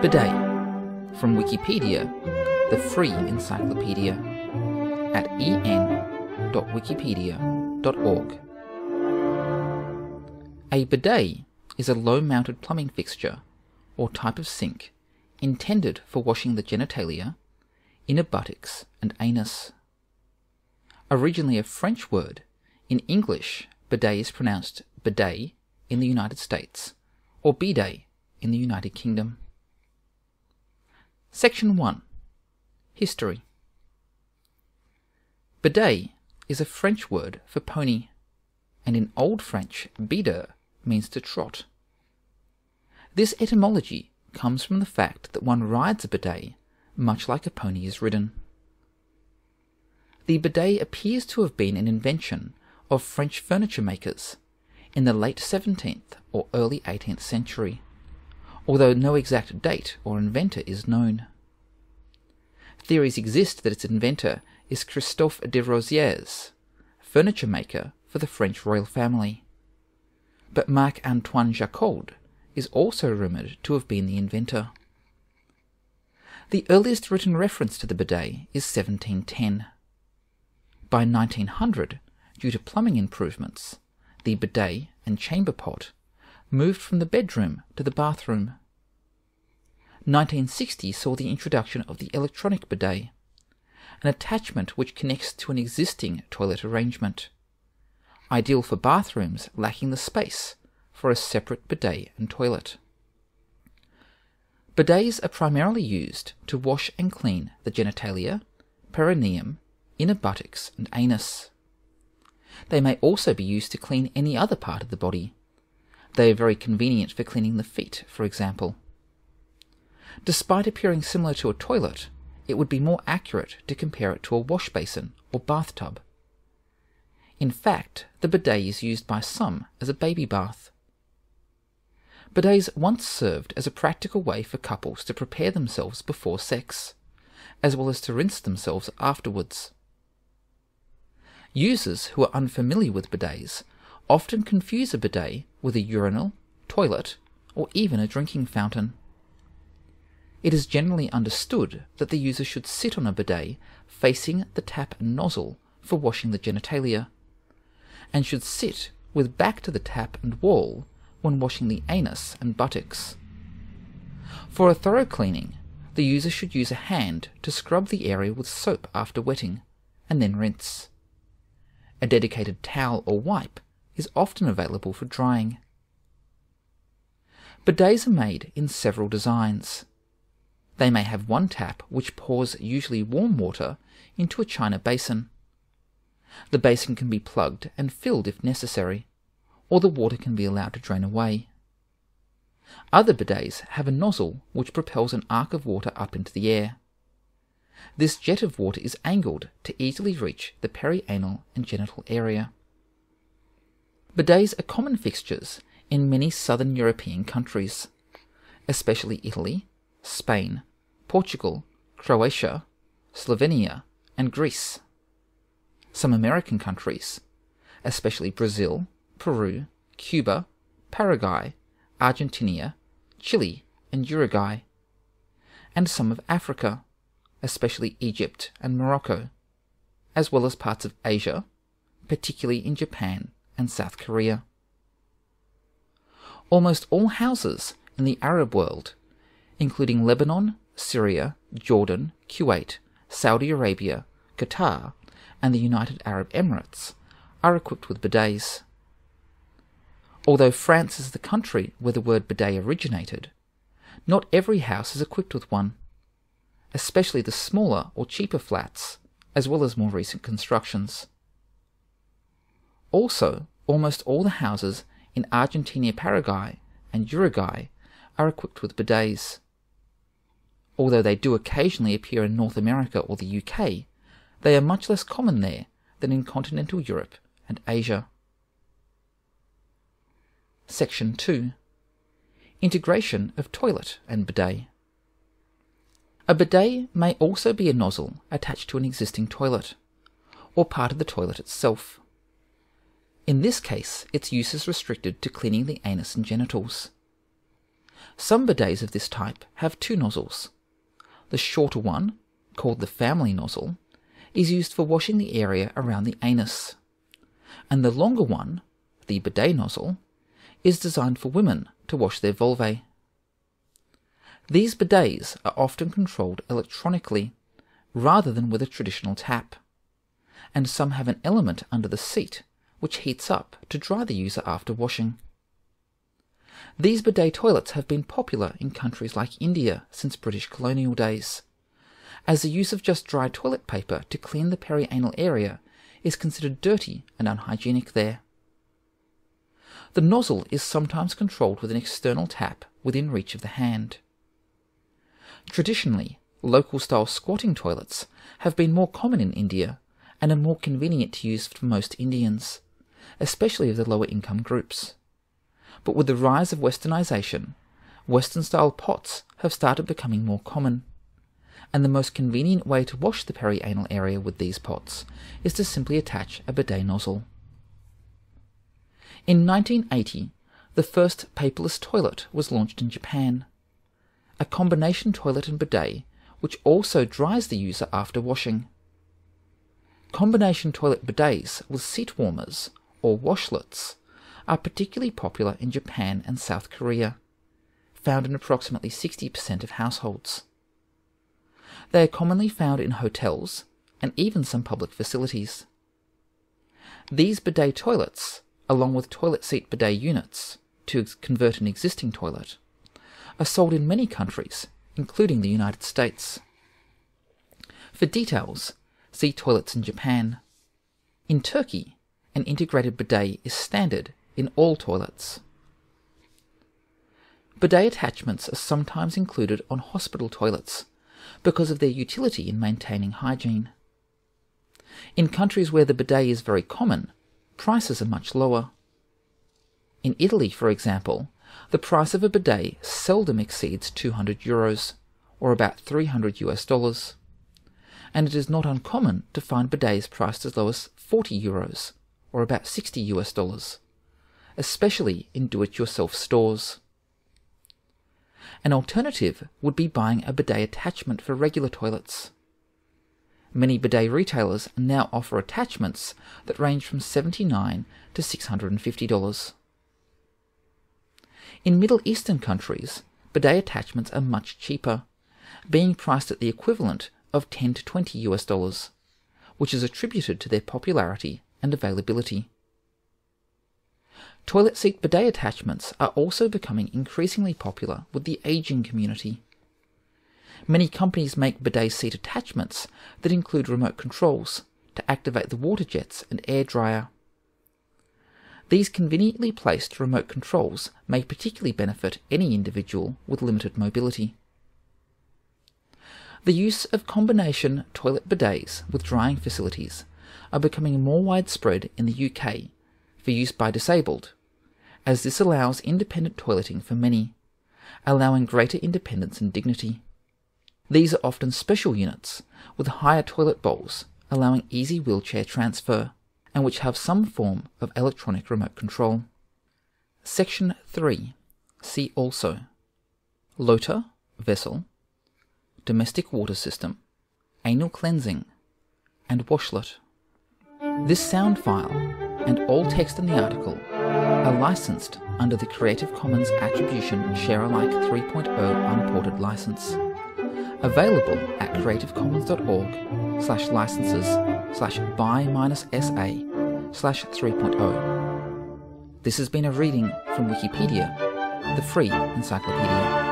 Bidet, from Wikipedia, the free encyclopedia, at en.wikipedia.org. A bidet is a low-mounted plumbing fixture, or type of sink, intended for washing the genitalia, inner buttocks and anus. Originally a French word, in English bidet is pronounced bidet in the United States, or bidet in the United Kingdom. Section 1. History. Bidet is a French word for pony, and in Old French bidet means to trot. This etymology comes from the fact that one rides a bidet much like a pony is ridden. The bidet appears to have been an invention of French furniture makers in the late 17th or early 18th century, although no exact date or inventor is known. Theories exist that its inventor is Christophe de Rosières, furniture maker for the French royal family. But Marc-Antoine Jacquard is also rumoured to have been the inventor. The earliest written reference to the bidet is 1710. By 1900, due to plumbing improvements, the bidet and chamber pot moved from the bedroom to the bathroom. 1960 saw the introduction of the electronic bidet, an attachment which connects to an existing toilet arrangement, ideal for bathrooms lacking the space for a separate bidet and toilet. Bidets are primarily used to wash and clean the genitalia, perineum, inner buttocks and anus. They may also be used to clean any other part of the body. They are very convenient for cleaning the feet, for example. Despite appearing similar to a toilet, it would be more accurate to compare it to a wash basin or bathtub. In fact, the bidet is used by some as a baby bath. Bidets once served as a practical way for couples to prepare themselves before sex, as well as to rinse themselves afterwards. Users who are unfamiliar with bidets often confuse a bidet with a urinal, toilet, or even a drinking fountain. It is generally understood that the user should sit on a bidet facing the tap and nozzle for washing the genitalia, and should sit with back to the tap and wall when washing the anus and buttocks. For a thorough cleaning, the user should use a hand to scrub the area with soap after wetting, and then rinse. A dedicated towel or wipe is often available for drying. Bidets are made in several designs. They may have one tap which pours usually warm water into a china basin. The basin can be plugged and filled if necessary, or the water can be allowed to drain away. Other bidets have a nozzle which propels an arc of water up into the air. This jet of water is angled to easily reach the perianal and genital area. Bidets are common fixtures in many southern European countries, especially Italy, Spain, Portugal, Croatia, Slovenia, and Greece. Some American countries, especially Brazil, Peru, Cuba, Paraguay, Argentina, Chile, and Uruguay, and some of Africa, especially Egypt and Morocco, as well as parts of Asia, particularly in Japan and South Korea. Almost all houses in the Arab world, including Lebanon, Syria, Jordan, Kuwait, Saudi Arabia, Qatar, and the United Arab Emirates, are equipped with bidets. Although France is the country where the word bidet originated, not every house is equipped with one, especially the smaller or cheaper flats, as well as more recent constructions. Also, almost all the houses in Argentina, Paraguay, and Uruguay are equipped with bidets. Although they do occasionally appear in North America or the UK, they are much less common there than in continental Europe and Asia. Section 2. Integration of toilet and bidet. A bidet may also be a nozzle attached to an existing toilet, or part of the toilet itself. In this case, its use is restricted to cleaning the anus and genitals. Some bidets of this type have two nozzles. The shorter one, called the family nozzle, is used for washing the area around the anus, and the longer one, the bidet nozzle, is designed for women to wash their vulvae. These bidets are often controlled electronically, rather than with a traditional tap, and some have an element under the seat which heats up to dry the user after washing. These bidet toilets have been popular in countries like India since British colonial days, as the use of just dry toilet paper to clean the perianal area is considered dirty and unhygienic there. The nozzle is sometimes controlled with an external tap within reach of the hand. Traditionally, local-style squatting toilets have been more common in India and are more convenient to use for most Indians, especially of the lower income groups. But with the rise of westernization, Western-style pots have started becoming more common, and the most convenient way to wash the perianal area with these pots is to simply attach a bidet nozzle. In 1980, the first paperless toilet was launched in Japan, a combination toilet and bidet which also dries the user after washing. Combination toilet bidets with seat warmers, or washlets, are particularly popular in Japan and South Korea, found in approximately 60% of households. They are commonly found in hotels and even some public facilities. These bidet toilets, along with toilet seat bidet units to convert an existing toilet, are sold in many countries, including the United States. For details, see toilets in Japan. In Turkey, an integrated bidet is standard in all toilets. Bidet attachments are sometimes included on hospital toilets because of their utility in maintaining hygiene. In countries where the bidet is very common, prices are much lower. In Italy, for example, the price of a bidet seldom exceeds €200, or about $300, and it is not uncommon to find bidets priced as low as €40, or about $60, especially in do-it-yourself stores. An alternative would be buying a bidet attachment for regular toilets. Many bidet retailers now offer attachments that range from $79 to $650. In Middle Eastern countries, bidet attachments are much cheaper, being priced at the equivalent of $10 to $20, which is attributed to their popularity and availability. Toilet seat bidet attachments are also becoming increasingly popular with the aging community. Many companies make bidet seat attachments that include remote controls to activate the water jets and air dryer. These conveniently placed remote controls may particularly benefit any individual with limited mobility. The use of combination toilet bidets with drying facilities are becoming more widespread in the UK for use by disabled, as this allows independent toileting for many, allowing greater independence and dignity. These are often special units with higher toilet bowls, allowing easy wheelchair transfer, and which have some form of electronic remote control. Section 3. See also: Lota, vessel, domestic water system, anal cleansing, and washlet. This sound file and all text in the article are licensed under the Creative Commons Attribution Share Alike 3.0 Unported License, available at creativcommons.org/licenses/by-sa/3.0. This has been a reading from Wikipedia, the free encyclopedia.